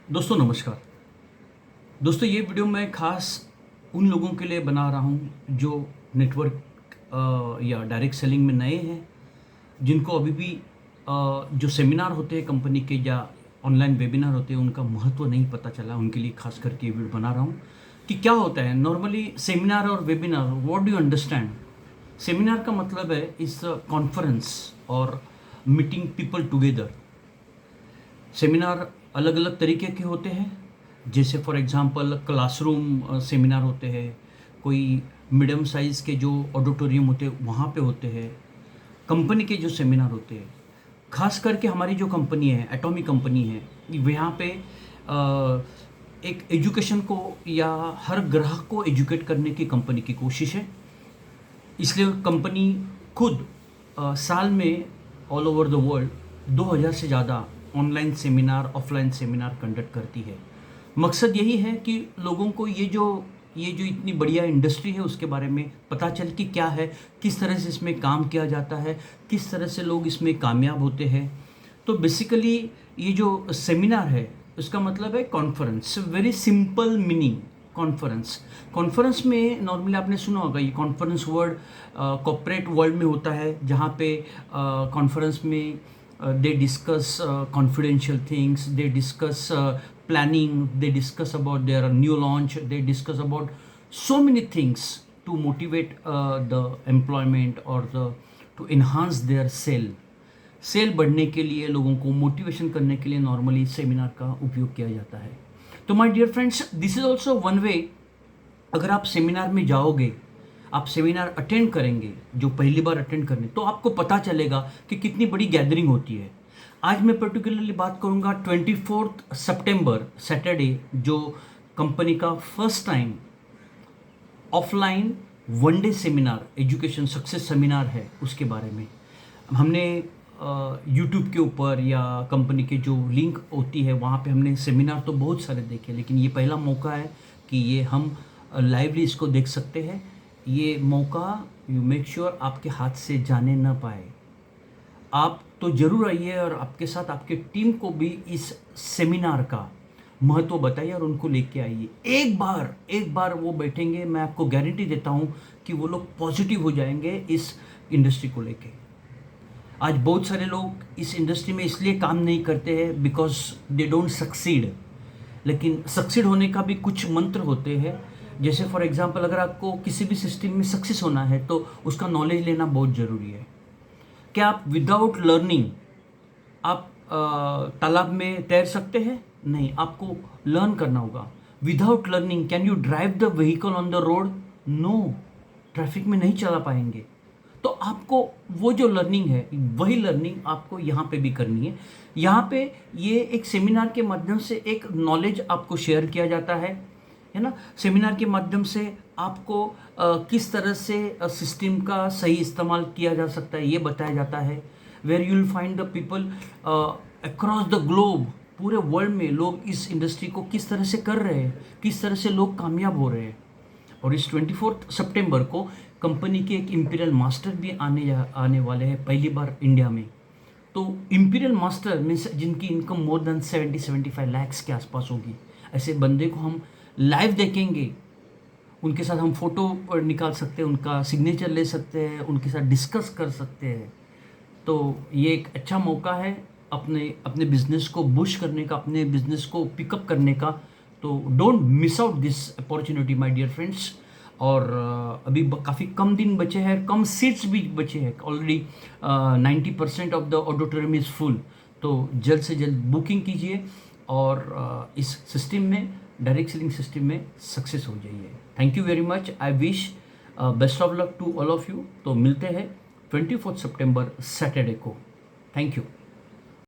दोस्तों नमस्कार। दोस्तों ये वीडियो मैं खास उन लोगों के लिए बना रहा हूँ जो नेटवर्क या डायरेक्ट सेलिंग में नए हैं, जिनको अभी भी जो सेमिनार होते हैं कंपनी के या ऑनलाइन वेबिनार होते हैं उनका महत्व नहीं पता चला। उनके लिए खास करके ये वीडियो बना रहा हूँ कि क्या होता है नॉर्मली सेमिनार और webinar. What do you understand? Seminar का मतलब है इस कॉन्फ्रेंस और मीटिंग पीपल टुगेदर। सेमिनार अलग अलग तरीके के होते हैं, जैसे फॉर एग्जांपल क्लासरूम सेमिनार होते हैं, कोई मीडियम साइज़ के जो ऑडिटोरियम होते हैं वहाँ पे होते हैं। कंपनी के जो सेमिनार होते हैं, खास करके हमारी जो कंपनी है एटॉमिक कंपनी है, यहाँ पे एक एजुकेशन को या हर ग्राहक को एजुकेट करने की कंपनी की कोशिश है। इसलिए कंपनी खुद साल में ऑल ओवर द वर्ल्ड 2000 से ज़्यादा online seminar offline seminar conduct करती है। मकसद यही है कि लोगों को ये जो इतनी बढ़िया इंडस्ट्री है उसके बारे में पता चल कि क्या है, किस तरह से इसमें काम किया जाता है, किस तरह से लोग इसमें कामयाब होते हैं। तो बेसिकली ये जो सेमिनार है उसका मतलब है conference. Very simple meaning conference. Conference में नॉर्मली आपने सुना होगा ये कॉन्फ्रेंस वर्ड कॉर्पोरेट वर्ल्ड में होता है, जहाँ पे कॉन्फ्रेंस में they discuss confidential things, they discuss planning, they discuss about their new launch, they discuss about so many things to motivate the employment or to enhance their sale बढ़ने के लिए, लोगों को मोटिवेशन करने के लिए नॉर्मली सेमिनार का उपयोग किया जाता है। तो my dear friends, this is also one way. अगर आप सेमिनार में जाओगे, आप सेमिनार अटेंड करेंगे, जो पहली बार अटेंड करने, तो आपको पता चलेगा कि कितनी बड़ी गैदरिंग होती है। आज मैं पर्टिकुलरली बात करूंगा 24 सितंबर सैटरडे, जो कंपनी का first time offline one day seminar education success seminar है, उसके बारे में। हमने यूट्यूब के ऊपर या कंपनी के जो लिंक होती है वहाँ पे हमने सेमिनार तो बहुत सारे देखे, लेकिन ये पहला मौका है कि ये हम लाइवली इसको देख सकते हैं। ये मौका यू मेक श्योर आपके हाथ से जाने ना पाए। आप तो ज़रूर आइए और आपके साथ आपके टीम को भी इस सेमिनार का महत्व बताइए और उनको लेके आइए। एक बार वो बैठेंगे, मैं आपको गारंटी देता हूँ कि वो लोग पॉजिटिव हो जाएंगे इस इंडस्ट्री को लेके। आज बहुत सारे लोग इस इंडस्ट्री में इसलिए काम नहीं करते हैं बिकॉज दे डोंट सक्सीड, लेकिन सक्सीड होने का भी कुछ मंत्र होते हैं। जैसे फॉर एग्जांपल, अगर आपको किसी भी सिस्टम में सक्सेस होना है तो उसका नॉलेज लेना बहुत ज़रूरी है। क्या आप विदाउट लर्निंग आप तालाब में तैर सकते हैं? नहीं, आपको लर्न करना होगा। Without learning can you drive the vehicle on the road? No, traffic में नहीं चला पाएंगे। तो आपको वो जो लर्निंग है, वही लर्निंग आपको यहाँ पे भी करनी है। यहाँ पे ये एक सेमिनार के माध्यम से एक नॉलेज आपको शेयर किया जाता है ना। सेमिनार के माध्यम से आपको किस तरह से सिस्टम का सही इस्तेमाल किया जा सकता है ये बताया जाता है। Where you will find the people across the globe, पूरे वर्ल्ड में लोग इस इंडस्ट्री को किस तरह से कर रहे हैं, किस तरह से लोग कामयाब हो रहे हैं। और इस 24 सितंबर को कंपनी के एक इंपीरियल मास्टर भी आने वाले हैं पहली बार इंडिया में। तो इंपीरियल मास्टर मीन्स जिनकी इनकम मोर देन 70-75 लाख के आसपास होगी, ऐसे बंदे को हम लाइव देखेंगे। उनके साथ हम फ़ोटो निकाल सकते हैं, उनका सिग्नेचर ले सकते हैं, उनके साथ डिस्कस कर सकते हैं। तो ये एक अच्छा मौका है अपने बिज़नेस को बूस्ट करने का, अपने बिज़नेस को पिकअप करने का। तो don't miss out this opportunity my dear friends. और अभी काफ़ी कम दिन बचे हैं, कम सीट्स भी बचे हैं। Already 90% of the auditorium is full. तो जल्द से जल्द बुकिंग कीजिए और इस सिस्टम में, डायरेक्ट सेलिंग सिस्टम में सक्सेस हो जाइए। Thank you very much. I wish best of luck to all of you. तो मिलते हैं 24 सितंबर सैटरडे को। Thank you.